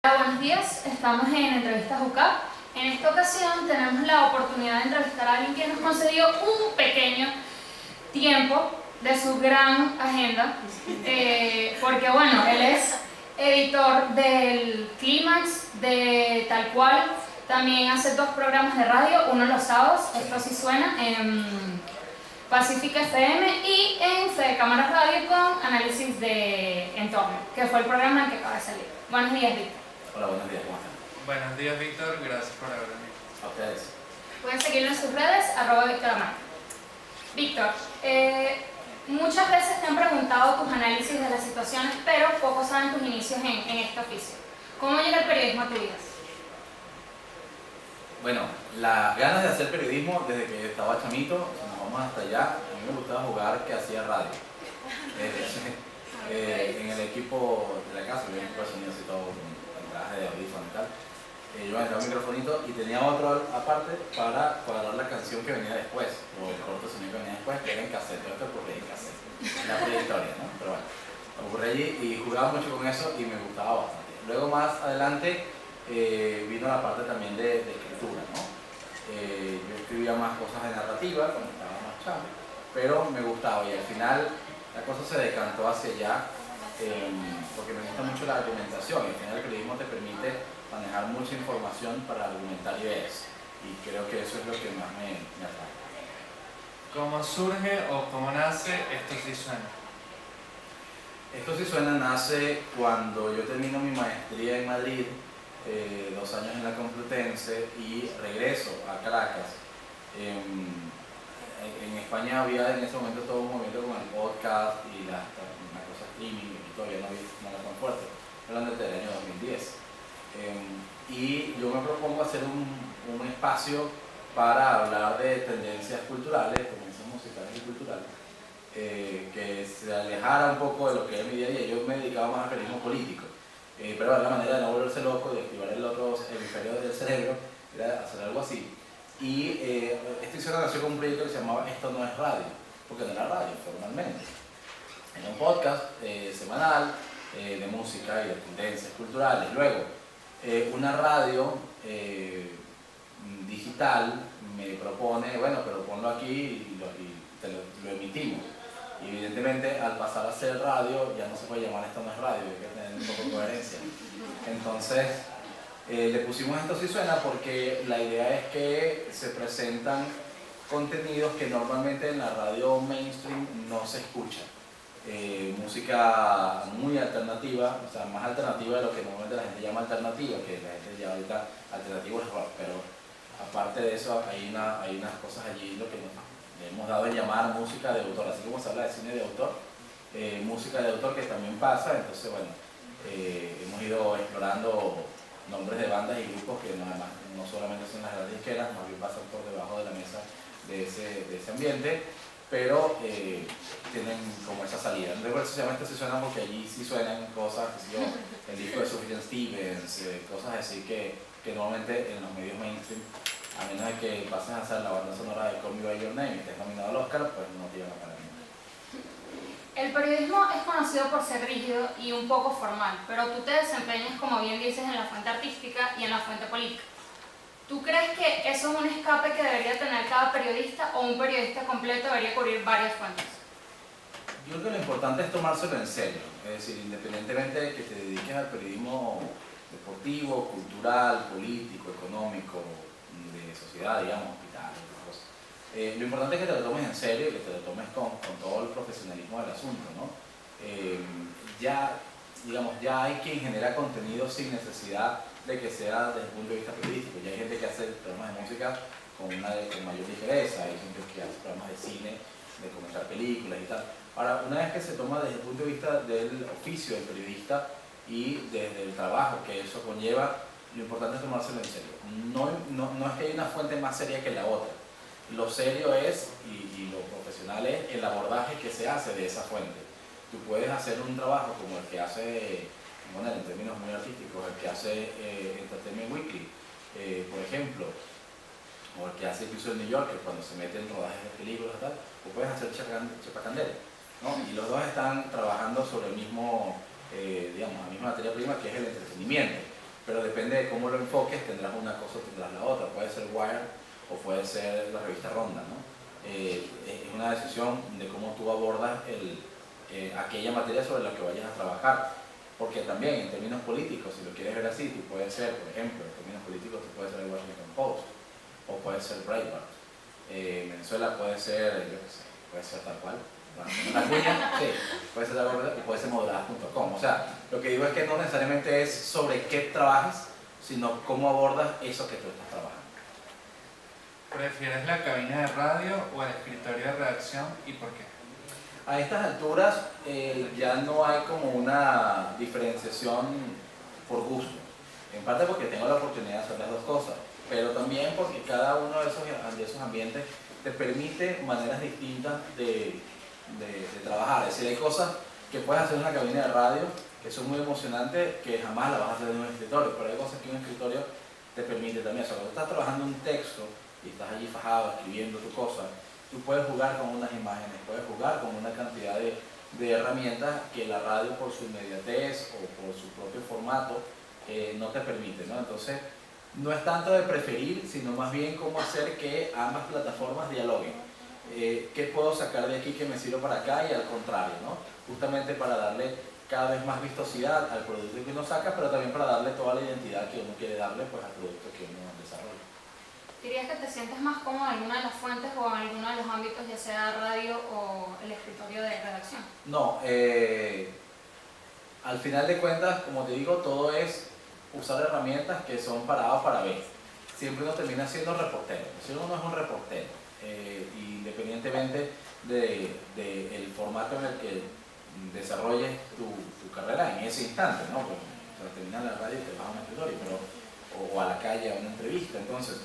Hola, buenos días, estamos en Entrevistas UCAP. En esta ocasión tenemos la oportunidad de entrevistar a alguien que nos concedió un pequeño tiempo de su gran agenda, porque bueno, él es editor del Clímax, de Tal Cual, también hace 2 programas de radio, uno los sábados, esto sí suena, en Pacífica FM y en Fede Cámaras Radio con análisis de entorno, que fue el programa en el que acaba de salir. Buenos días, Víctor. Hola, buenos días, ¿cómo están? Buenos días, Víctor, gracias por haberme. A ustedes. Pueden seguirlo en sus redes, @VictorAmar. Víctor, muchas veces te han preguntado tus análisis de las situaciones, pero pocos saben tus inicios en este oficio. ¿Cómo llega el periodismo a tu vida? Bueno, las ganas de hacer periodismo desde que estaba chamito, nos vamos hasta allá. A mí me gustaba jugar que hacía radio. En el equipo de la casa, el equipo de sonidos y todo, con traje de audífono y tal. Yo me entraba un microfonito y tenía otro aparte para cuadrar la canción que venía después, o el corto sonido que venía después, que era en cassette. Todo esto ocurría en cassette. La prehistoria, ¿no? Pero bueno, ocurre allí y jugaba mucho con eso y me gustaba bastante. Luego más adelante vino la parte también de escritura, ¿no? Yo escribía más cosas de narrativa cuando estaba más chavo, pero me gustaba y al final la cosa se decantó hacia allá porque me gusta mucho la argumentación y al final el periodismo te permite manejar mucha información para argumentar ideas y creo que eso es lo que más me atrae. ¿Cómo surge o cómo nace Esto sí suena? Esto sí suena nace cuando yo termino mi maestría en Madrid, 2 años en la Complutense y regreso a Caracas. En España había en ese momento todo un movimiento con el podcast y la cosa streaming y todavía no era tan fuerte, hablando desde el año 2010. Y yo me propongo hacer un espacio para hablar de tendencias culturales, tendencias musicales y culturales, que se alejara un poco de lo que es mi día a día. Yo me dedicaba más al periodismo político, pero la manera de no volverse loco, de activar el otro hemisferio del cerebro, era hacer algo así. Y esta historia nació con un proyecto que se llamaba Esto no es radio, porque no era radio formalmente. Era un podcast semanal de música y de tendencias culturales. Luego, una radio digital me propone, bueno, pero ponlo aquí y lo emitimos. Y evidentemente al pasar a ser radio ya no se puede llamar Esto no es radio, hay que tener un poco de coherencia. Entonces le pusimos Esto sí suena porque la idea es que se presentan contenidos que normalmente en la radio mainstream no se escucha. Música muy alternativa, o sea, más alternativa de lo que normalmente la gente llama alternativa, que la gente llama ahorita alternativo es rock, pero aparte de eso hay unas cosas allí lo que le hemos dado en llamar música de autor, así como se habla de cine de autor, música de autor que también pasa. Entonces bueno, hemos ido explorando nombres de bandas y grupos que además no solamente son las grandes disqueras, más bien pasan por debajo de la mesa de ese ambiente, pero tienen como esa salida. Entonces por eso se llama Esto sí suena, porque allí sí suenan cosas, el disco de Sufjan Stevens, cosas así que normalmente en los medios mainstream, a menos de que pasen a ser la banda sonora de Call Me By Your Name y estés nominado al Oscar, pues no te llevan a parar. El periodismo es conocido por ser rígido y un poco formal, pero tú te desempeñas, como bien dices, en la fuente artística y en la fuente política. ¿Tú crees que eso es un escape que debería tener cada periodista o un periodista completo debería cubrir varias fuentes? Yo creo que lo importante es tomárselo en serio, es decir, independientemente de que te dediques al periodismo deportivo, cultural, político, económico, de sociedad, digamos, hospital, cosas. Lo importante es que te lo tomes en serio y que te lo tomes con todo el profesionalismo del asunto, ¿no? Ya hay quien genera contenido sin necesidad de que sea desde el punto de vista periodístico. Ya hay gente que hace programas de música con mayor ligereza, hay gente que hace programas de cine, de comentar películas y tal. Ahora, una vez que se toma desde el punto de vista del oficio del periodista y desde el trabajo que eso conlleva, lo importante es tomárselo en serio. No es que haya una fuente más seria que la otra. Lo serio es, y lo profesional es, el abordaje que se hace de esa fuente. Tú puedes hacer un trabajo como el que hace, bueno, en términos muy artísticos, el que hace Entertainment Weekly, por ejemplo, o el que hace el piso de New York, cuando se mete en rodajes de películas y tal, o puedes hacer Chapacandela, ¿no? Y los dos están trabajando sobre el mismo, digamos, la misma materia prima, que es el entretenimiento. pero depende de cómo lo enfoques, tendrás una cosa o tendrás la otra. Puede ser Wired o puede ser la revista Ronda, ¿no? Es una decisión de cómo tú abordas aquella materia sobre la que vayas a trabajar, porque también en términos políticos, si lo quieres ver así, tú puedes ser, por ejemplo, en términos políticos tú puedes ser el Washington Post o puedes ser Breitbart. Venezuela puede ser, yo qué sé, puede ser tal cual. Una cuña, sí, puede ser tal cual y puede ser moderadas.com. O sea, lo que digo es que no necesariamente es sobre qué trabajes, sino cómo abordas eso que tú estás trabajando. ¿Prefieres la cabina de radio o el escritorio de redacción y por qué? A estas alturas ya no hay como una diferenciación por gusto, en parte porque tengo la oportunidad de hacer las dos cosas, pero también porque cada uno de esos ambientes te permite maneras distintas de trabajar. Es decir, hay cosas que puedes hacer en una cabina de radio que son muy emocionantes, que jamás las vas a hacer en un escritorio, pero hay cosas que un escritorio te permite también. O sea, cuando estás trabajando un texto y estás allí fajado escribiendo tu cosa, tú puedes jugar con unas imágenes, puedes jugar con una cantidad de herramientas que la radio, por su inmediatez o por su propio formato, no te permite, ¿no? Entonces, no es tanto de preferir, sino más bien cómo hacer que ambas plataformas dialoguen. ¿Qué puedo sacar de aquí que me sirva para acá? Y al contrario, ¿no? Justamente para darle cada vez más vistosidad al producto que uno saca, pero también para darle toda la identidad que uno quiere darle, pues, al producto que uno desarrolla. ¿Dirías que te sientes más cómodo en alguna de las fuentes o en alguno de los ámbitos, ya sea radio o el escritorio de redacción? No, al final de cuentas, como te digo, todo es usar herramientas que son para A o para B. Siempre uno termina siendo reportero. Si uno no es un reportero, independientemente del formato en el que desarrolles tu carrera en ese instante, ¿no? Pues, o sea, terminas la radio y te vas a un escritorio, o a la calle a una entrevista. Entonces,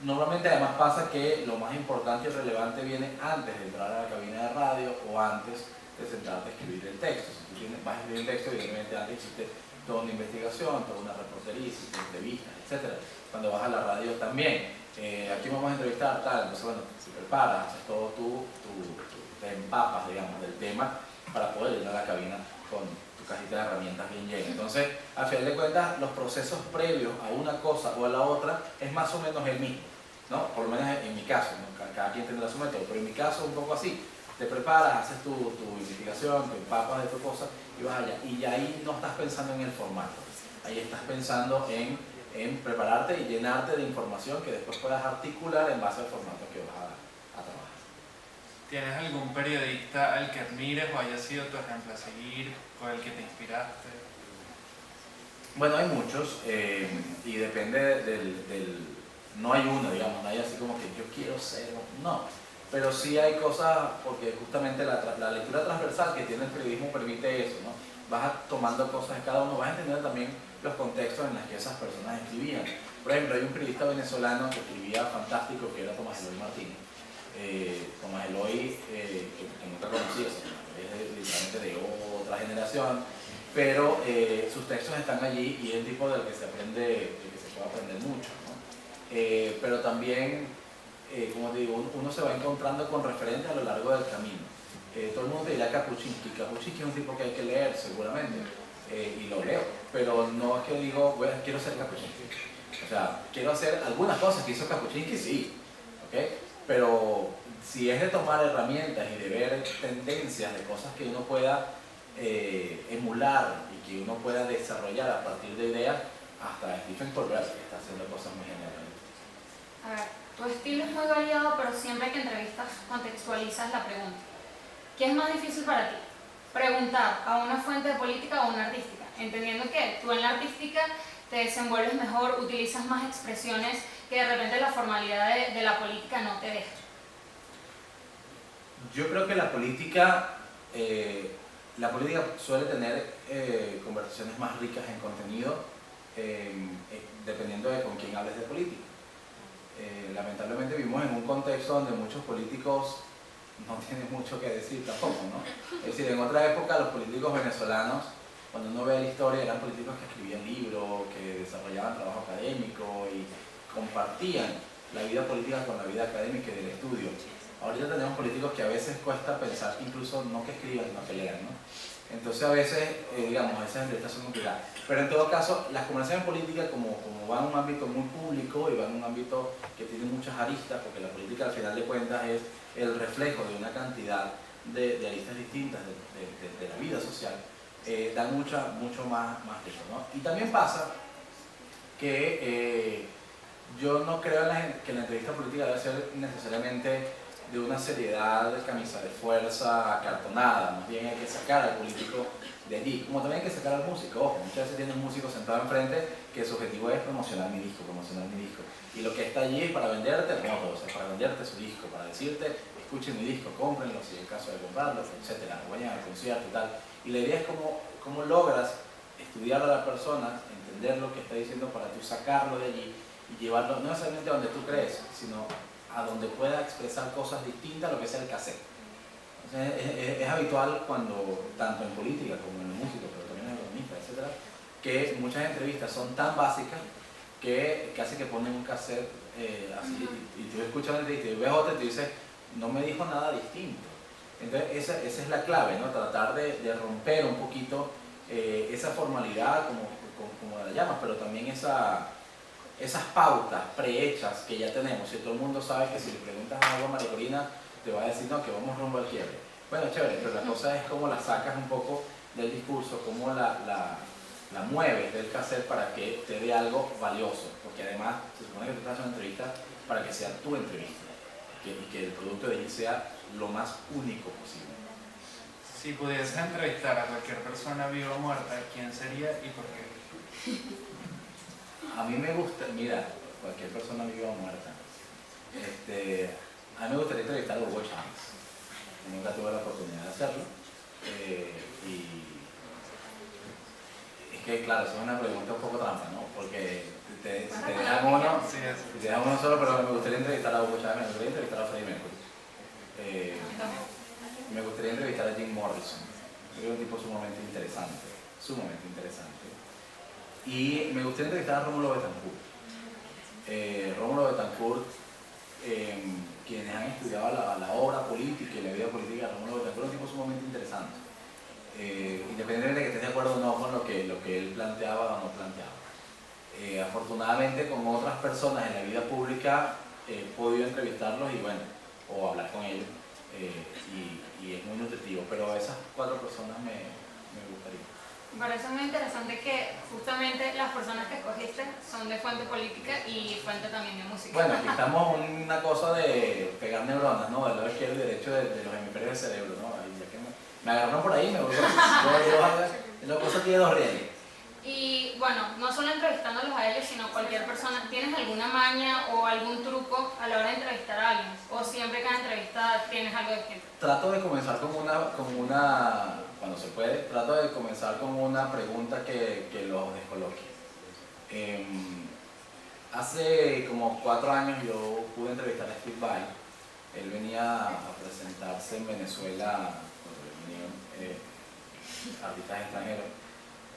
normalmente además pasa que lo más importante y relevante viene antes de entrar a la cabina de radio o antes de sentarte a escribir el texto. Si tú vas a escribir el texto, evidentemente antes hiciste toda una investigación, toda una reportería, hiciste entrevistas, etc. Cuando vas a la radio también, aquí vamos a entrevistar, tal, entonces bueno, te preparas, haces todo te empapas, digamos, del tema para poder ir a la cabina con tu cajita de herramientas bien llena. Entonces, al final de cuentas, los procesos previos a una cosa o a la otra es más o menos el mismo, ¿no? Por lo menos en mi caso, ¿no? Cada quien tendrá su método, pero en mi caso un poco así. Te preparas, haces tu investigación, te empapas de tu cosa y vas allá. Y ahí no estás pensando en el formato, ahí estás pensando en prepararte y llenarte de información que después puedas articular en base al formato que vas a trabajar. ¿Tienes algún periodista al que admires o haya sido tu ejemplo a seguir, con el que te inspiraste? Bueno, hay muchos y depende no hay uno, digamos, no hay así como que yo quiero ser, no. Pero sí hay cosas, porque justamente la lectura transversal que tiene el periodismo permite eso, ¿no? Vas tomando cosas de cada uno, vas a entender también los contextos en los que esas personas escribían. Por ejemplo, hay un periodista venezolano que escribía fantástico, que era Tomás Eloy Martínez. Tomás Eloy, que nunca conocí, o sea, es literalmente de otra generación, pero sus textos están allí y es el tipo del que se aprende, del que se puede aprender mucho, ¿no? Pero también, como te digo, uno se va encontrando con referentes a lo largo del camino. Todo el mundo te dirá Kapuscinski. Kapuscinski es un tipo que hay que leer seguramente, y lo leo, pero no es que digo, bueno, quiero ser Kapuscinski. O sea, quiero hacer algunas cosas que hizo Kapuscinski, sí, ¿okay? Pero si es de tomar herramientas y de ver tendencias de cosas que uno pueda emular y que uno pueda desarrollar a partir de ideas, hasta Stephen Colbert que está haciendo cosas muy geniales. A ver, tu estilo es muy variado, pero siempre que entrevistas contextualizas la pregunta. ¿Qué es más difícil para ti? Preguntar a una fuente de política o a una artística, entendiendo que tú en la artística te desenvuelves mejor, utilizas más expresiones que de repente la formalidad de la política no te deja. Yo creo que la política suele tener conversaciones más ricas en contenido, dependiendo de con quién hables de política. Lamentablemente vivimos en un contexto donde muchos políticos no tienen mucho que decir tampoco, ¿no? Es decir, en otra época los políticos venezolanos, cuando uno ve la historia, eran políticos que escribían libros, que desarrollaban trabajo académico y compartían la vida política con la vida académica y del estudio. Ahorita tenemos políticos que a veces cuesta pensar, incluso no que escriban, sino que lean, ¿no? Entonces a veces, digamos, esas entrevistas son complicadas. Pero en todo caso, las conversaciones políticas, como van a un ámbito muy público y van a un ámbito que tiene muchas aristas, porque la política al final de cuentas es el reflejo de una cantidad de aristas distintas de la vida social, dan mucho más rico, ¿no? Y también pasa que yo no creo que la entrevista política debe ser necesariamente de una seriedad de camisa de fuerza acartonada, más bien hay que sacar al político de allí, como también hay que sacar al músico. Ojo, muchas veces tiene un músico sentado enfrente que su objetivo es promocionar mi disco, y lo que está allí es para venderte, no, o sea, para venderte su disco, para decirte, escuchen mi disco, cómprenlo si es el caso de comprarlo, etc. Vayan al concierto y tal. Y la idea es cómo logras estudiar a la persona, entender lo que está diciendo para tú sacarlo de allí y llevarlo no necesariamente a donde tú crees, sino a donde pueda expresar cosas distintas a lo que sea el cassette. Entonces, es habitual cuando, tanto en política como en música, pero también en economista, etc., que muchas entrevistas son tan básicas que casi que ponen un cassette así, y tú escuchas una entrevista y ves otra y te dices, no me dijo nada distinto. Entonces esa es la clave, ¿no? Tratar de romper un poquito esa formalidad, como la llamas, pero también esas pautas prehechas que ya tenemos. Si todo el mundo sabe que si le preguntas algo a María Corina, te va a decir, no, que vamos rumbo al quiebre. Bueno, chévere, pero la cosa es cómo la sacas un poco del discurso, cómo la mueves del cassette para que te dé algo valioso, porque además se supone que tú estás haciendo una entrevista para que sea tu entrevista y que el producto de allí sea lo más único posible. Si pudieses entrevistar a cualquier persona viva o muerta, ¿quién sería y por qué? A mí me gusta, mira, cualquier persona viva o muerta. A mí me gustaría entrevistar a Hugo Chávez. Nunca tuve la oportunidad de hacerlo. Y es que, claro, eso es una pregunta un poco trampa, ¿no? Porque si te dejan uno solo, pero me gustaría entrevistar a Hugo Chávez, me gustaría entrevistar a Freddie Mercury. Me gustaría entrevistar a Jim Morrison. Creo que es un tipo sumamente interesante. Y me gustaría entrevistar a Rómulo Betancourt. Rómulo Betancourt, quienes han estudiado la obra política y la vida política de Rómulo Betancourt, es un tipo sumamente interesante. Independientemente de que estés de acuerdo o no con lo que él planteaba o no planteaba. Afortunadamente, con otras personas en la vida pública he podido entrevistarlos y bueno, o hablar con ellos, y es muy nutritivo, pero esas 4 personas me gustaría. Me parece muy interesante que justamente las personas que escogiste son de fuente política y fuente también de música. Bueno, aquí estamos en una cosa de pegar neuronas, ¿no? Del lado izquierdo y derecho de los hemisferios del cerebro, ¿no? Y ya que me agarraron por ahí, me voy por ahí. La cosa tiene 2 rieles. Y bueno, no solo entrevistándolos a ellos, sino cualquier persona. ¿Tienes alguna maña o algún truco a la hora de entrevistar a alguien? ¿O siempre cada entrevista tienes algo distinto? Trato de comenzar cuando se puede, trato de comenzar con una pregunta que los descoloque. Hace como 4 años yo pude entrevistar a Steve Vai. Él venía a presentarse en Venezuela, cuando venían artistas extranjeros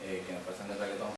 que nos presentan de reggaetón.